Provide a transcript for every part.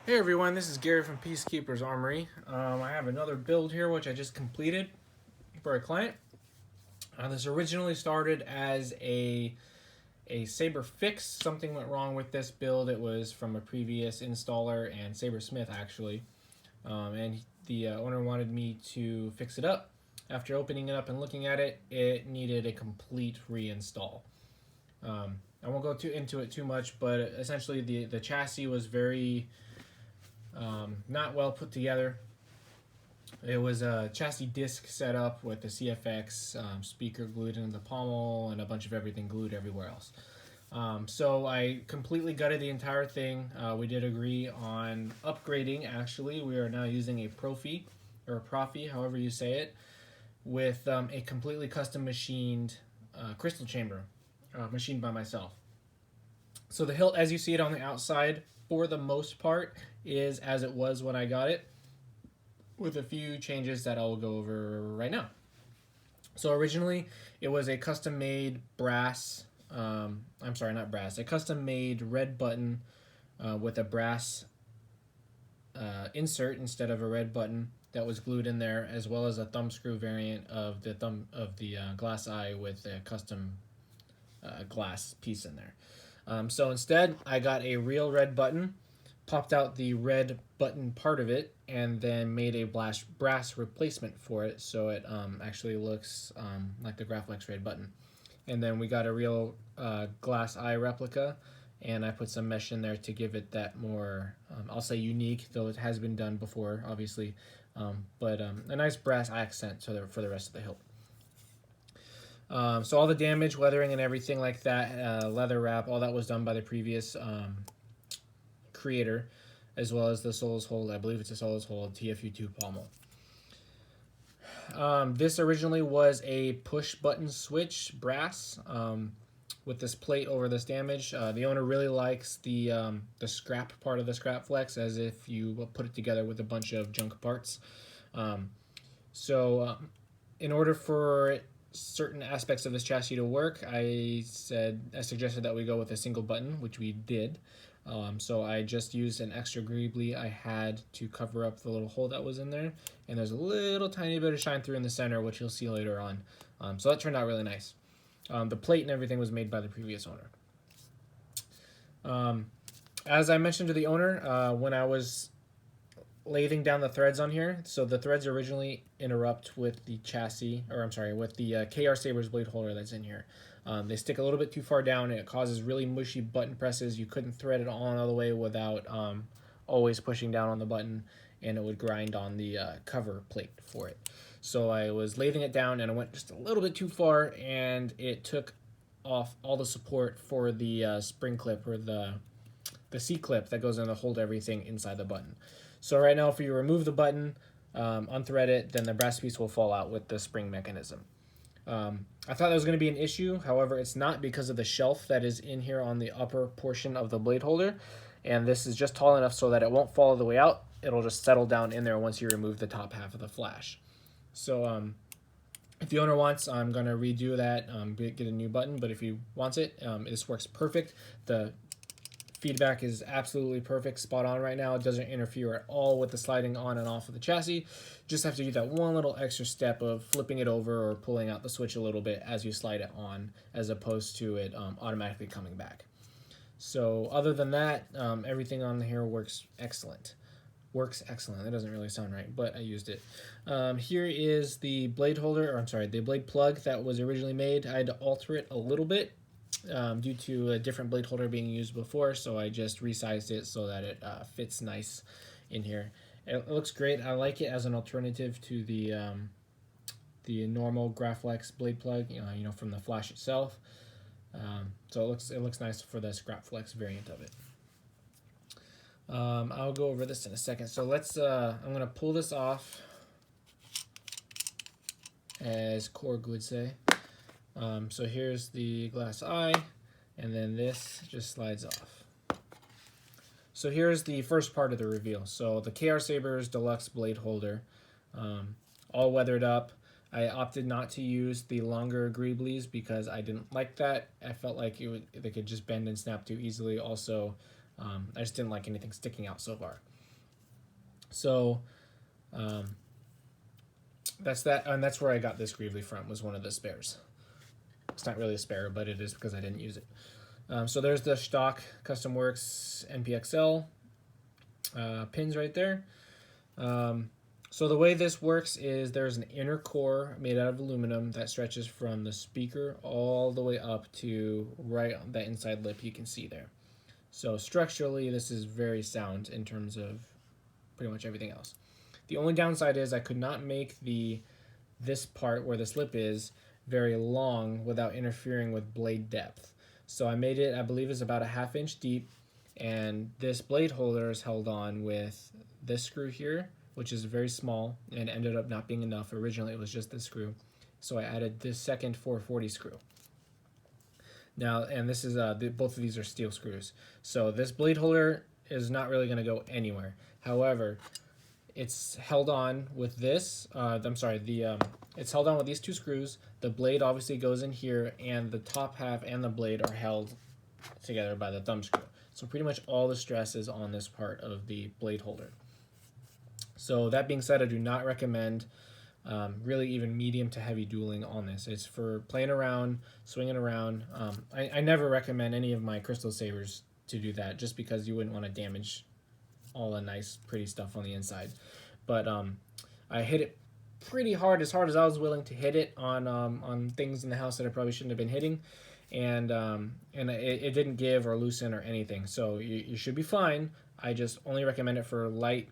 Hey everyone, this is Gary from Peacekeeper's Armory. I have another build here which I just completed for a client. This originally started as a Saber fix. Something went wrong with this build. It was from a previous installer and Sabersmith actually, and the owner wanted me to fix it up. After opening it up and looking at it, it needed a complete reinstall. I won't go into it too much, but essentially the chassis was very not well put together. It was a chassis disc set up with the CFX speaker glued into the pommel and a bunch of everything glued everywhere else. So I completely gutted the entire thing. We did agree on upgrading. Actually, we are now using a Profi or a Profi, however you say it, with a completely custom machined crystal chamber, machined by myself. So the hilt, as you see it on the outside, for the most part, is as it was when I got it, with a few changes that I'll go over right now. So originally, it was a custom-made brass, I'm sorry, not brass, a custom-made red button with a brass insert instead of a red button that was glued in there, as well as a thumb screw variant of the glass eye with a custom glass piece in there. So instead, I got a real red button, popped out the red button part of it, and then made a brass replacement for it, so it actually looks like the Scrapflex red button. And then we got a real glass eye replica, and I put some mesh in there to give it that more, I'll say unique, though it has been done before, obviously, but a nice brass accent for the rest of the hilt. So all the damage, weathering, and everything like that, leather wrap, all that was done by the previous creator, as well as the Soul's Hold. I believe it's a Soul's Hold TFU2 pommel. This originally was a push button switch brass with this plate over this damage. The owner really likes the scrap part of the Scrapflex, as if you put it together with a bunch of junk parts. In order for certain aspects of this chassis to work, I suggested that we go with a single button, which we did. So I just used an extra greebly I had to cover up the little hole that was in there, and there's a little tiny bit of shine through in the center, which you'll see later on. So that turned out really nice. The plate and everything was made by the previous owner. As I mentioned to the owner, when I was lathing down the threads on here, so the threads originally interrupt with the chassis, or I'm sorry, with the KR Sabers blade holder that's in here. They stick a little bit too far down, and it causes really mushy button presses. You couldn't thread it on all the way without always pushing down on the button, and it would grind on the cover plate for it. So I was lathing it down, and I went just a little bit too far, and it took off all the support for the spring clip, or the C-clip that goes in to hold everything inside the button. So right now, if you remove the button, unthread it, then the brass piece will fall out with the spring mechanism. I thought that was going to be an issue. However, it's not, because of the shelf that is in here on the upper portion of the blade holder. And this is just tall enough so that it won't fall all the way out. It'll just settle down in there once you remove the top half of the flash. So if the owner wants, I'm going to redo that, get a new button. But if he wants it, this works perfect. The feedback is absolutely perfect, spot on right now. It doesn't interfere at all with the sliding on and off of the chassis. Just have to do that one little extra step of flipping it over or pulling out the switch a little bit as you slide it on, as opposed to it automatically coming back. So other than that, everything on here works excellent. Works excellent. That doesn't really sound right, but I used it. Here is the blade holder, or I'm sorry, the blade plug that was originally made. I had to alter it a little bit due to a different blade holder being used before, so I just resized it so that it fits nice in here. It looks great. I like it as an alternative to the normal Scrapflex blade plug, you know, from the flash itself. So it looks nice for the Scrapflex variant of it. I'll go over this in a second. So I'm gonna pull this off, as Korg would say. So here's the glass eye, and then this just slides off. So here's the first part of the reveal. So the KR Sabers Deluxe blade holder, all weathered up. I opted not to use the longer greeblies because I didn't like that. I felt like they could just bend and snap too easily. Also, I just didn't like anything sticking out so far. So that's that, and that's where I got this Greavely from. Was one of the spares. It's not really a spare, but it is because I didn't use it. So there's the stock Custom Works NPXL pins right there. So the way this works is there's an inner core made out of aluminum that stretches from the speaker all the way up to right on that inside lip you can see there. So structurally, this is very sound in terms of pretty much everything else. The only downside is I could not make this part where this lip is very long without interfering with blade depth. So I made it, I believe, is about a 1/2 inch deep, and this blade holder is held on with this screw here, which is very small and ended up not being enough. Originally it was just this screw, so I added this second 440 screw. Now, and this is both of these are steel screws, so this blade holder is not really going to go anywhere. However, it's held on with this. It's held on with these two screws. The blade obviously goes in here, and the top half and the blade are held together by the thumb screw. So pretty much all the stress is on this part of the blade holder. So that being said, I do not recommend really even medium to heavy dueling on this. It's for playing around, swinging around. I never recommend any of my crystal sabers to do that, just because you wouldn't want to damage all the nice, pretty stuff on the inside. But I hit it pretty hard as I was willing to hit it on things in the house that I probably shouldn't have been hitting, and it didn't give or loosen or anything. So you should be fine. I just only recommend it for light,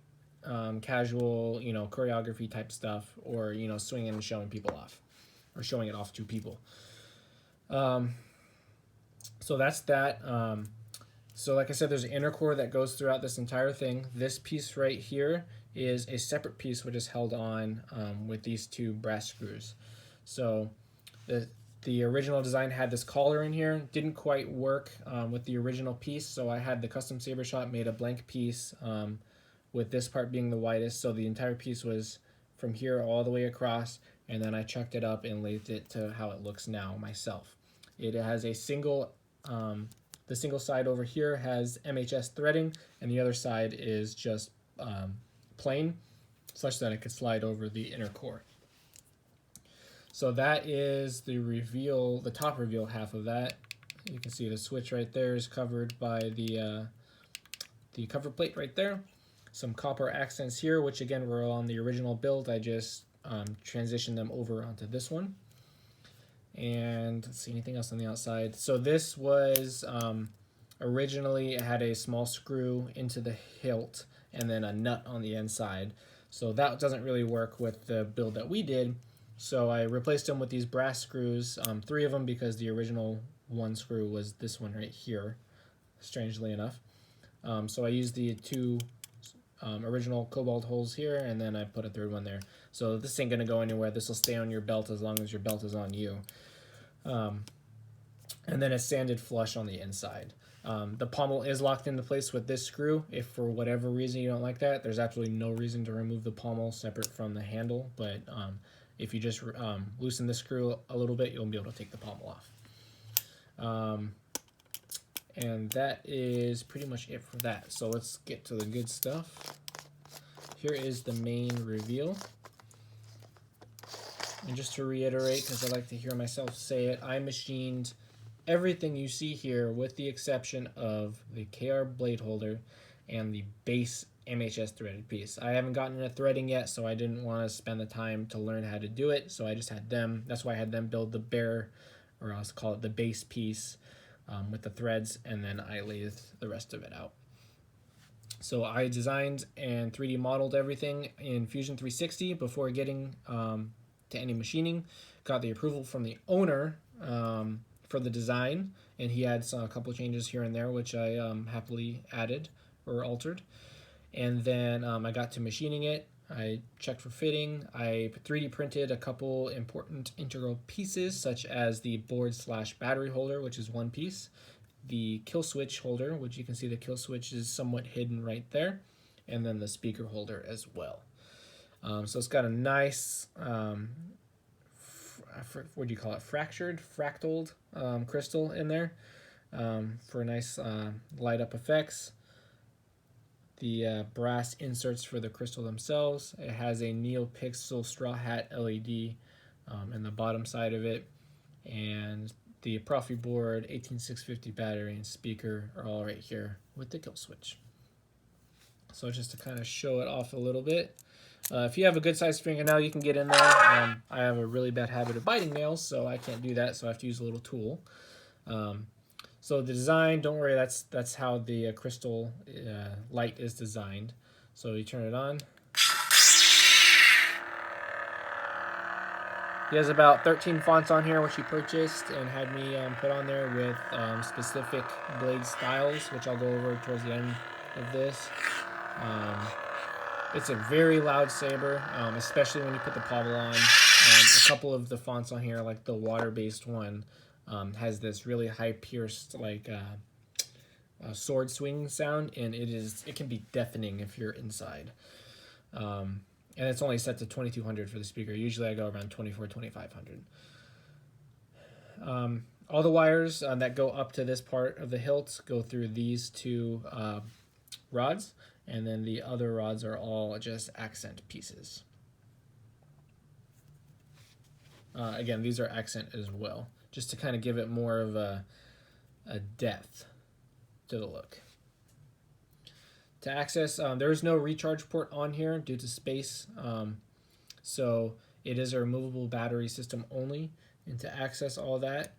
casual, choreography type stuff, or swinging and showing people off, or showing it off to people. So that's that. So like I said, there's an inner core that goes throughout this entire thing. This piece right here is a separate piece which is held on with these two brass screws. So the original design had this collar in here. Didn't quite work with the original piece, so I had the custom saber shop made a blank piece with this part being the widest. So the entire piece was from here all the way across, and then I chucked it up and lathed it to how it looks now myself. It has a single the single side over here has MHS threading, and the other side is just plain, such that it could slide over the inner core. So that is the reveal, the top reveal half of that. You can see the switch right there is covered by the cover plate right there. Some copper accents here, which again were on the original build. I just transitioned them over onto this one. And let's see, anything else on the outside. So this was originally, it had a small screw into the hilt and then a nut on the inside. So that doesn't really work with the build that we did. So I replaced them with these brass screws, 3 of them, because the original one screw was this one right here, strangely enough. So I used the 2 original cobalt holes here, and then I put a 3rd one there. So this ain't gonna go anywhere. This will stay on your belt as long as your belt is on you. And then it's sanded flush on the inside. The pommel is locked into place with this screw. If for whatever reason you don't like that, there's absolutely no reason to remove the pommel separate from the handle, but if you just loosen the screw a little bit, you'll be able to take the pommel off. And that is pretty much it for that. So let's get to the good stuff. Here is the main reveal. And just to reiterate, because I like to hear myself say it, I machined everything you see here with the exception of the KR blade holder and the base MHS threaded piece. I haven't gotten into threading yet, so I didn't want to spend the time to learn how to do it, so I just had them. That's why I had them build the bare, or I'll call it the base piece with the threads, and then I lathed the rest of it out. So I designed and 3D modeled everything in Fusion 360 before getting to any machining. Got the approval from the owner for the design, and he had a couple of changes here and there, which I happily added or altered. And then I got to machining it. I checked for fitting. I 3D printed a couple important integral pieces, such as the board/battery holder, which is one piece, the kill switch holder, which you can see the kill switch is somewhat hidden right there, and then the speaker holder as well. So it's got a nice, what do you call it, fractaled crystal in there for nice light up effects. the brass inserts for the crystal themselves. It has a NeoPixel straw hat LED in the bottom side of it, and the Profi board, 18650 battery, and speaker are all right here with the kill switch. So just to kind of show it off a little bit. If you have a good sized fingernail, you can get in there. I have a really bad habit of biting nails, so I can't do that, so I have to use a little tool. So the design, don't worry, that's how the crystal light is designed. So you turn it on. He has about 13 fonts on here, which he purchased and had me put on there with specific blade styles, which I'll go over towards the end of this. It's a very loud saber, especially when you put the Pavel on. A couple of the fonts on here, like the water-based one, has this really high-pierced like sword swing sound, and it can be deafening if you're inside. And it's only set to 2200 for the speaker. Usually I go around 2500. All the wires that go up to this part of the hilt go through these two rods, and then the other rods are all just accent pieces. Again, these are accent as well, just to kind of give it more of a depth to the look. To access, there is no recharge port on here due to space, so it is a removable battery system only. And to access all that,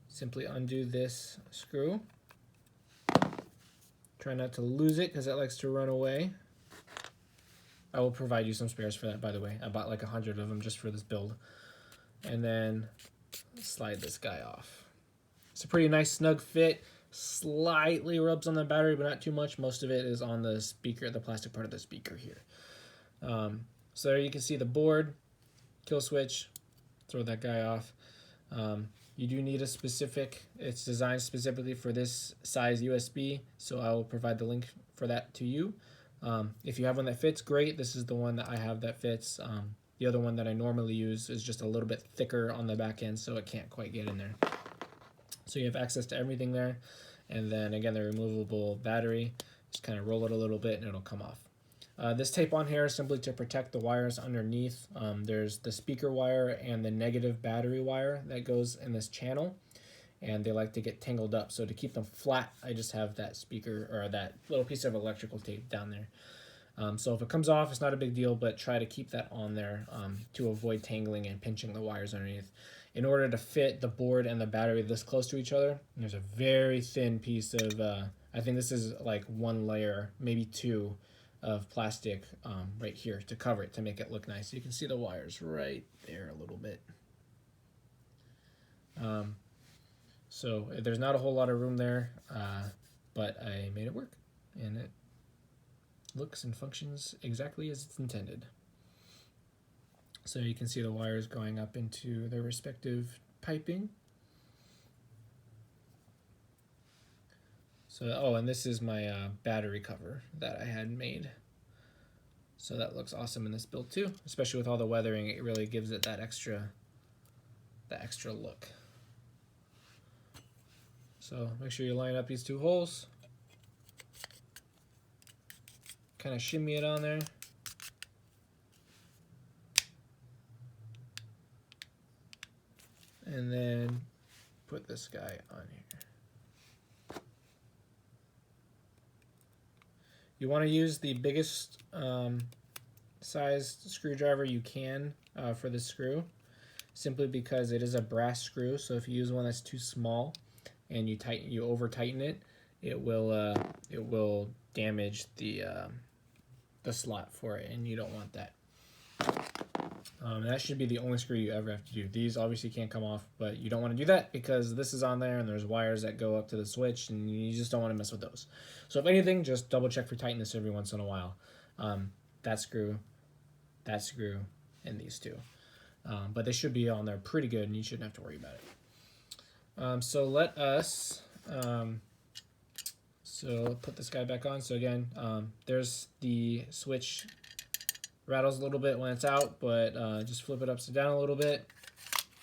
simply undo this screw. Try not to lose it because it likes to run away. I will provide you some spares for that, by the way. I bought like 100 of them just for this build. And then slide this guy off. It's a pretty nice snug fit. Slightly rubs on the battery, but not too much. Most of it is on the speaker, the plastic part of the speaker here. So there you can see the board, kill switch, throw that guy off. You do need a specific, it's designed specifically for this size USB, so I will provide the link for that to you. If you have one that fits, great. This is the one that I have that fits. The other one that I normally use is just a little bit thicker on the back end, so it can't quite get in there. So you have access to everything there. And then again, the removable battery, just kind of roll it a little bit and it'll come off. This tape on here is simply to protect the wires underneath. There's the speaker wire and the negative battery wire that goes in this channel, and they like to get tangled up. So to keep them flat, I just have that speaker or that little piece of electrical tape down there. So if it comes off, it's not a big deal, but try to keep that on there to avoid tangling and pinching the wires underneath. In order to fit the board and the battery this close to each other, there's a very thin piece of, I think this is like one layer, maybe two, of plastic right here to cover it, to make it look nice. You can see the wires right there a little bit. So there's not a whole lot of room there, but I made it work, and it looks and functions exactly as it's intended. So you can see the wires going up into their respective piping. So, oh, and this is my battery cover that I had made. So that looks awesome in this build too, especially with all the weathering. It really gives it that extra look. So make sure you line up these two holes. Kind of shimmy it on there. And then put this guy on here. You want to use the biggest sized screwdriver you can for this screw, simply because it is a brass screw. So if you use one that's too small and you over tighten it, it will damage the slot for it, and you don't want that. That should be the only screw you ever have to do. These obviously can't come off, but you don't want to do that because this is on there and there's wires that go up to the switch, and you just don't want to mess with those. So if anything, just double check for tightness every once in a while. That screw, and these two. But they should be on there pretty good, and you shouldn't have to worry about it. So let us... So put this guy back on. So again, there's the switch. Rattles a little bit when it's out, but just flip it upside down a little bit.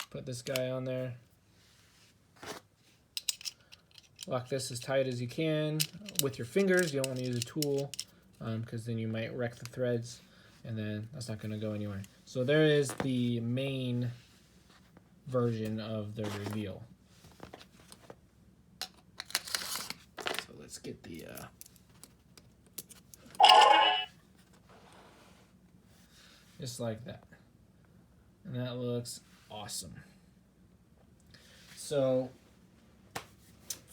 Put this guy on there. Lock this as tight as you can with your fingers. You don't want to use a tool because then you might wreck the threads, and then that's not going to go anywhere. So there is the main version of the reveal. So let's get the just like that, and that looks awesome. So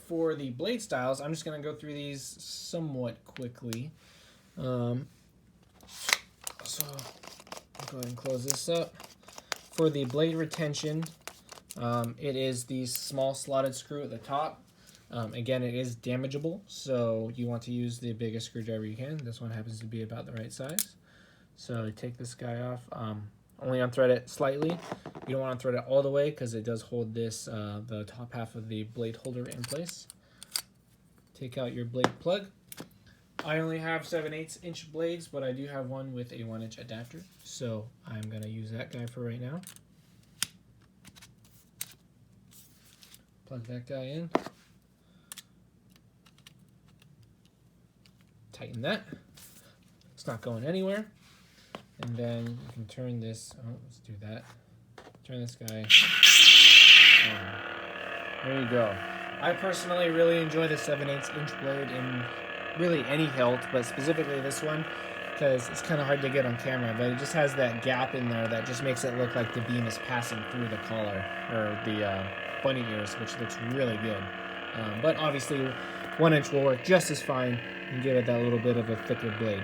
for the blade styles, I'm just going to go through these somewhat quickly. So I'll go ahead and close this up. For the blade retention, it is the small slotted screw at the top. Again, it is damageable, so you want to use the biggest screwdriver you can. This one happens to be about the right size. So take this guy off. Only unthread it slightly. You don't want to thread it all the way because it does hold this, the top half of the blade holder in place. Take out your blade plug. I only have 7/8 inch blades, but I do have one with a 1 inch adapter. So I'm going to use that guy for right now. Plug that guy in. Tighten that. It's not going anywhere. And then you can turn this, let's do that. Turn this guy on. There you go. I personally really enjoy the 7/8 inch blade in really any hilt, but specifically this one, because it's kind of hard to get on camera, but it just has that gap in there that just makes it look like the beam is passing through the collar, or the bunny ears, which looks really good. But obviously 1 inch will work just as fine and give it that little bit of a thicker blade.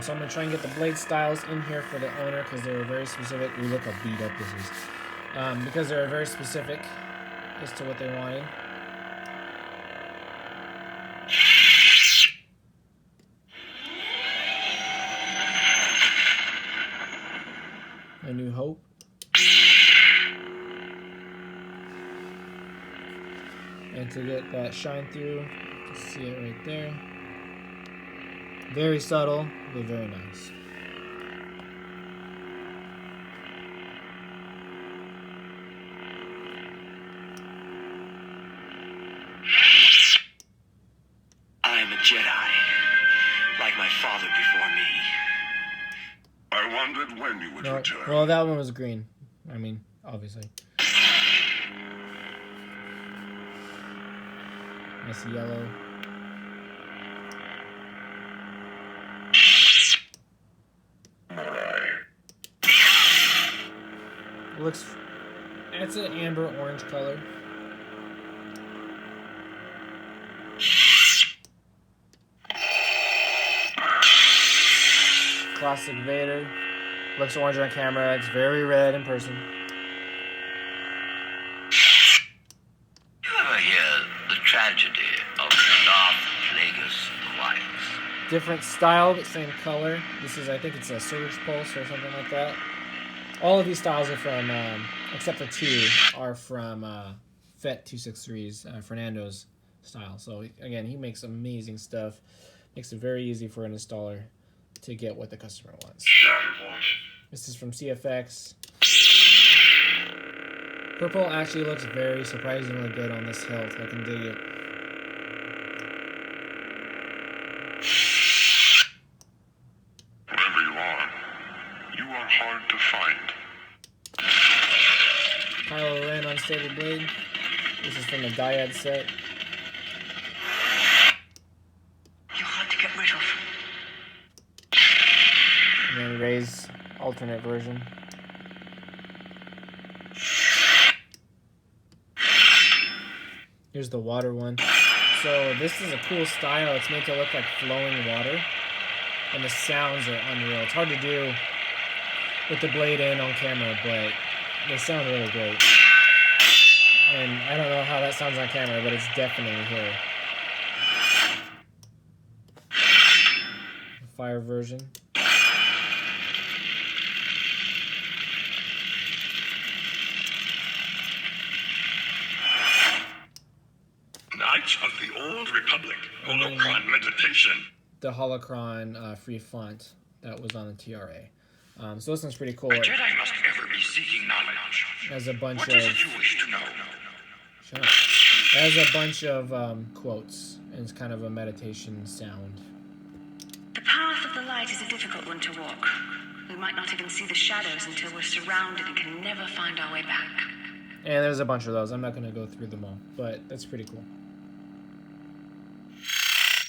So I'm going to try and get the blade styles in here for the owner because they're very specific. Ooh, look how beat up this is. Because they're very specific as to what they wanted. A New Hope. And to get that shine through, you can see it right there. Very subtle, but very nice. I'm a Jedi, like my father before me. I wondered when you would return. Well, that one was green. I mean, obviously. Nice yellow. Looks, it's an amber orange color. Classic Vader. Looks orange on camera. It's very red in person. You ever hear the tragedy of Darth Plagueis the Wise? Different style, but same color. This is, I think it's a Surge Pulse or something like that. All of these styles are from, except for two, are from FET 263's, Fernando's style. So again, he makes amazing stuff. Makes it very easy for an installer to get what the customer wants. This is from CFX. Purple actually looks very surprisingly good on this hilt. I can dig it. Wherever you are hard to find. Kylo Ren unstable blade. This is from the Dyad set. You're hard to get rid of. And then Rey's alternate version. Here's the water one. So this is a cool style. It's made to look like flowing water. And the sounds are unreal. It's hard to do with the blade in on camera, but they sound really great. And I don't know how that sounds on camera, but it's definitely here. The fire version. Knights of the Old Republic. Holocron meditation. The Holocron free font that was on the TRA. So this one's pretty cool. A Jedi must ever be seeking knowledge. Has a bunch What of... is it you wish to know? Shut up. It has a bunch of quotes, and it's kind of a meditation sound. The path of the light is a difficult one to walk. We might not even see the shadows until we're surrounded and can never find our way back. And there's a bunch of those. I'm not going to go through them all, but that's pretty cool.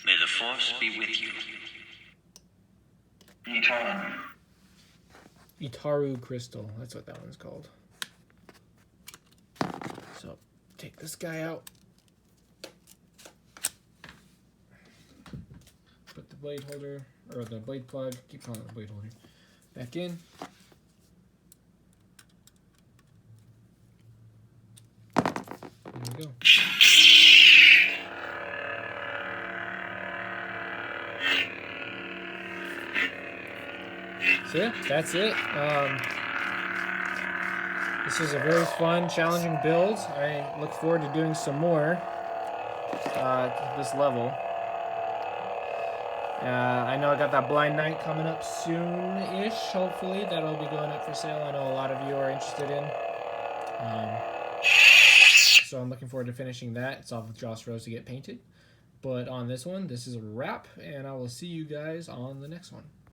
May the force be with you. Itaru Crystal. That's what that one's called. So, take this guy out. Put the blade holder, or the blade plug, keep calling it the blade holder, back in. There we go. So yeah, that's it. This is a very fun, challenging build. I look forward to doing some more this level. I know I got that Blind Night coming up soon-ish, hopefully. That'll be going up for sale. I know a lot of you are interested in. So I'm looking forward to finishing that. It's off with Joss Rose to get painted. But on this one, this is a wrap, and I will see you guys on the next one.